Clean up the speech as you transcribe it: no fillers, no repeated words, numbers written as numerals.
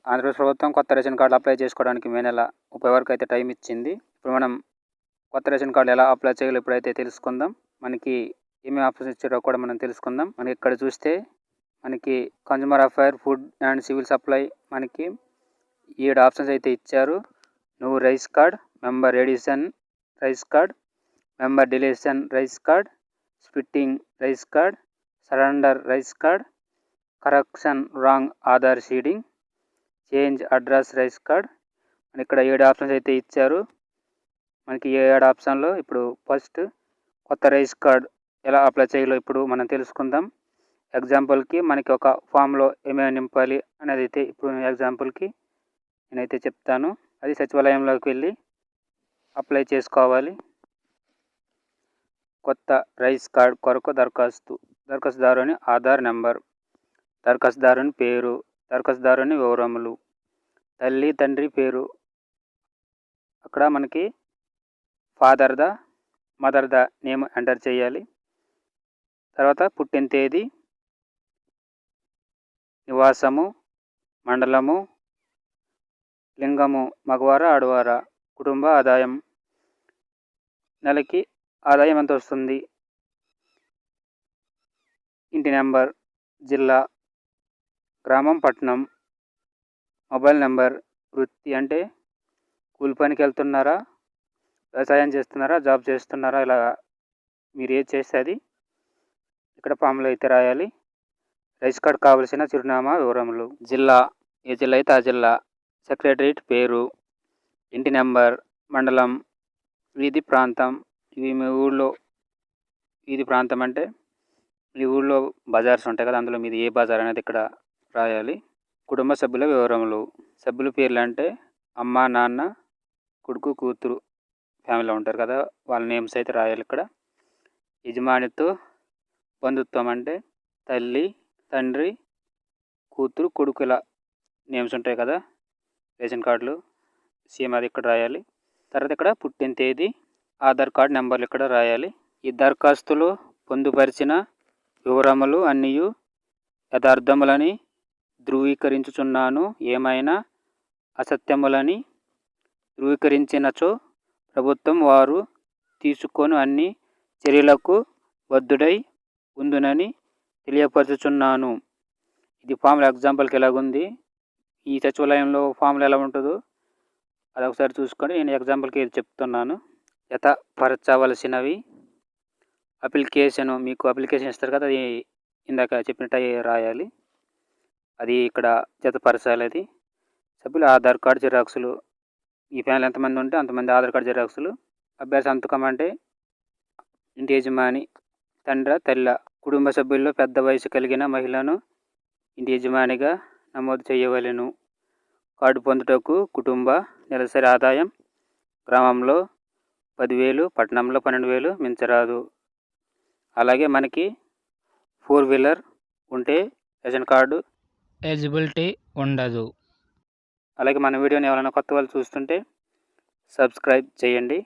ఆంధ్రప్రదేశ్ ప్రభుత్వం కొత్త రేషన్ కార్డులు అప్లై చేసుకోవడానికి మే నెల 30 వరకు అయితే టైం ఇచ్చింది. ఇప్పుడు మనం కొత్త రేషన్ కార్డులు ఎలా అప్లై చేయాలో ఇప్పుడైతే తెలుసుకుందాం. మనకి ఏమేమి ఆప్షన్స్ ఇచ్చారో కూడా మనం తెలుసుకుందాం. మనకి ఇక్కడ చూస్తే మనకి consumer affair, food and civil supply మనకి 7 ఆప్షన్స్ అయితే ఇచ్చారు. నువ్వు rice card, member addition rice card, member deletion rice card, splitting rice card, surrender rice card, correction wrong Aadhaar seeding, change address rice card అని ఇక్కడ 7 ఆప్షన్స్ అయితే ఇచ్చారు. మనకి 7 ఆప్షన్లో ఇప్పుడు ఫస్ట్ కొత్త రైస్ కార్డ్ ఎలా అప్లై చేయాలో ఇప్పుడు మనం తెలుసుకుందాం. ఎగ్జాంపుల్కి మనకి ఒక ఫామ్లో ఏమేమి నింపాలి అనేది అయితే ఇప్పుడు ఎగ్జాంపుల్కి నేనైతే చెప్తాను. అది సచివాలయంలోకి వెళ్ళి అప్లై చేసుకోవాలి. కొత్త రైస్ కార్డ్ కొరకు దరఖాస్తుదారుని ఆధార్ నెంబర్, దరఖాస్తుదారుని పేరు, దరఖాస్తుదారుని వివరములు, తల్లి తండ్రి పేరు, అక్కడ మనకి ఫాదర్దా మదర్దా నేమ్ ఎంటర్ చేయాలి. తర్వాత పుట్టిన తేదీ, నివాసము, మండలము, లింగము మగవారా ఆడవారా, కుటుంబ ఆదాయం, నెలకి ఆదాయం ఎంత వస్తుంది, ఇంటి నెంబర్, జిల్లా, గ్రామం, పట్టణం, మొబైల్ నెంబర్, వృత్తి అంటే కూలి పనికి వెళ్తున్నారా, వ్యవసాయం చేస్తున్నారా, జాబ్ చేస్తున్నారా, ఇలా మీరు ఏది చేస్తే అది ఇక్కడ ఫామ్లో అయితే రాయాలి. రైస్ కార్డ్ కావలసిన చిరునామా వివరములు, జిల్లా, ఏ జిల్లా అయితే ఆ జిల్లా, సెక్రటరేట్ పేరు, ఇంటి నెంబర్, మండలం, వీధి ప్రాంతం. ఇవి మీ ఊళ్ళో వీధి ప్రాంతం అంటే మీ ఊళ్ళో బజార్స్ ఉంటాయి కదా, అందులో మీది ఏ బజార్ అనేది ఇక్కడ రాయాలి. కుటుంబ సభ్యుల వివరములు, సభ్యుల పేర్లు అంటే అమ్మ, నాన్న, కొడుకు, కూతురు ఫ్యామిలీలో ఉంటారు కదా, వాళ్ళ నేమ్స్ అయితే రాయాలి ఇక్కడ. యజమానితో బంధుత్వం అంటే తల్లి, తండ్రి, కూతురు, కొడుకు, ఇలా నేమ్స్ ఉంటాయి కదా రేషన్ కార్డులు, సేమ్ అది ఇక్కడ రాయాలి. తర్వాత ఇక్కడ పుట్టిన తేదీ, ఆధార్ కార్డు నెంబర్లు ఇక్కడ రాయాలి. ఈ దరఖాస్తులో పొందుపరిచిన వివరములు అన్నీ యథార్థములని ధృవీకరించుచున్నాను. ఏమైనా అసత్యములని ధృవీకరించినచో ప్రభుత్వం వారు తీసుకొని అన్ని చర్యలకు బద్ధుడై ఉందునని తెలియపరచుచున్నాను. ఇది ఫామ్లో ఎగ్జాంపుల్కి ఎలాగుంది, ఈ సచివాలయంలో ఫామ్లో ఎలా ఉంటుందో అది ఒకసారి చూసుకొని నేను ఎగ్జాంపుల్కి చెప్తున్నాను. యథపరచవలసినవి మీకు అప్లికేషన్ ఇస్తారు కదా, అది ఇందాక చెప్పినట్టు రాయాలి, అది ఇక్కడ జతపరచాలి. అది సభ్యులు ఆధార్ కార్డు జిరాక్సులు, ఈ ఫ్యామిలీ ఎంతమంది ఉంటే అంతమంది ఆధార్ కార్డు జిరాక్సులు. అభ్యాస సంతకం అంటే ఇంటి యజమాని, తండ్రి, తల్లి, కుటుంబ సభ్యుల్లో పెద్ద వయసు కలిగిన మహిళను ఇంటి యజమానిగా నమోదు చేయవలెను. కార్డు పొందుటకు కుటుంబ నెలసరి ఆదాయం గ్రామంలో 10,000, పట్టణంలో 12,000 మించరాదు. అలాగే మనకి 4 వీలర్ ఉంటే రేషన్ కార్డు ఎలిజిబిలిటీ ఉండదు. అలాగే మన వీడియోని ఎవరైనా కొత్త వాళ్ళు చూస్తుంటే సబ్స్క్రైబ్ చేయండి.